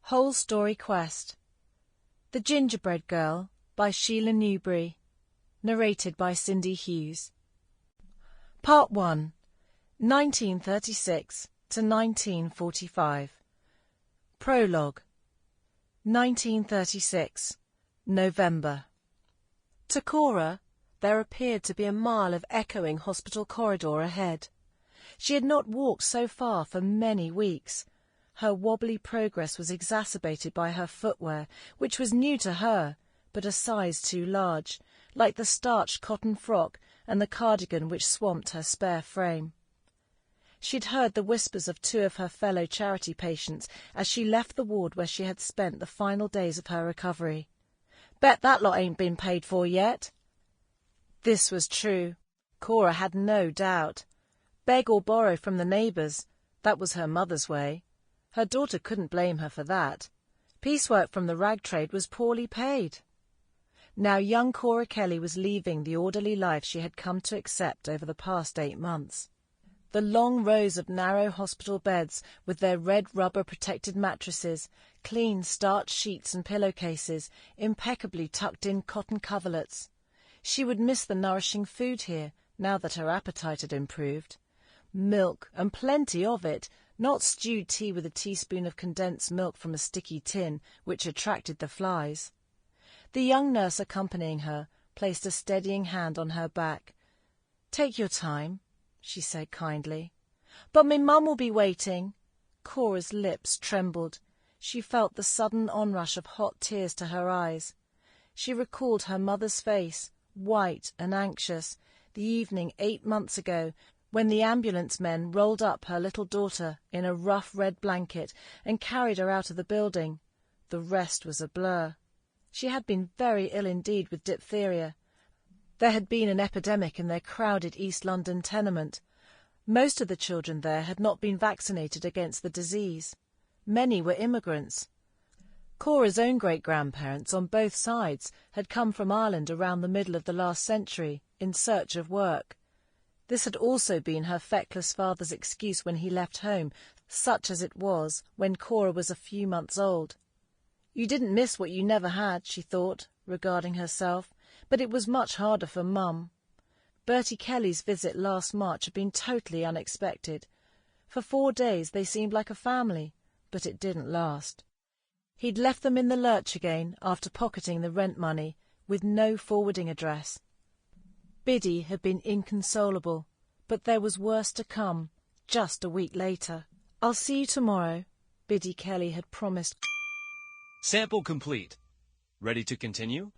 Whole Story Quest. The Gingerbread Girl by Sheila Newberry. Narrated by Cindy Hughes. Part 1. 1936 to 1945. Prologue. 1936. November. To Cora, there appeared to be a mile of echoing hospital corridor ahead. She had not walked so far for many weeks. Her wobbly progress was exacerbated by her footwear, which was new to her, but a size too large, like the starched cotton frock and the cardigan which swamped her spare frame. She'd heard the whispers of two of her fellow charity patients as she left the ward where she had spent the final days of her recovery. "Bet that lot ain't been paid for yet." This was true. Cora had no doubt. Beg or borrow from the neighbours, that was her mother's way. Her daughter couldn't blame her for that. Piecework from the rag trade was poorly paid. Now young Cora Kelly was leaving the orderly life she had come to accept over the past 8 months. The long rows of narrow hospital beds, with their red rubber-protected mattresses, clean starched sheets and pillowcases, impeccably tucked-in cotton coverlets. She would miss the nourishing food here, now that her appetite had improved. Milk, and plenty of it, not stewed tea with a teaspoon of condensed milk from a sticky tin, which attracted the flies. The young nurse accompanying her placed a steadying hand on her back. "Take your time," she said kindly. "But me mum will be waiting." Cora's lips trembled. She felt the sudden onrush of hot tears to her eyes. She recalled her mother's face, white and anxious, the evening 8 months ago, when the ambulance men rolled up her little daughter in a rough red blanket and carried her out of the building. The rest was a blur. She had been very ill indeed with diphtheria. There had been an epidemic in their crowded East London tenement. Most of the children there had not been vaccinated against the disease. Many were immigrants. Cora's own great-grandparents on both sides had come from Ireland around the middle of the last century in search of work. This had also been her feckless father's excuse when he left home, such as it was when Cora was a few months old. You didn't miss what you never had, she thought, regarding herself, but it was much harder for Mum. Bertie Kelly's visit last March had been totally unexpected. For 4 days they seemed like a family, but it didn't last. He'd left them in the lurch again after pocketing the rent money, with no forwarding address. Biddy had been inconsolable, but there was worse to come, just a week later. "I'll see you tomorrow," Biddy Kelly had promised. Sample complete. Ready to continue?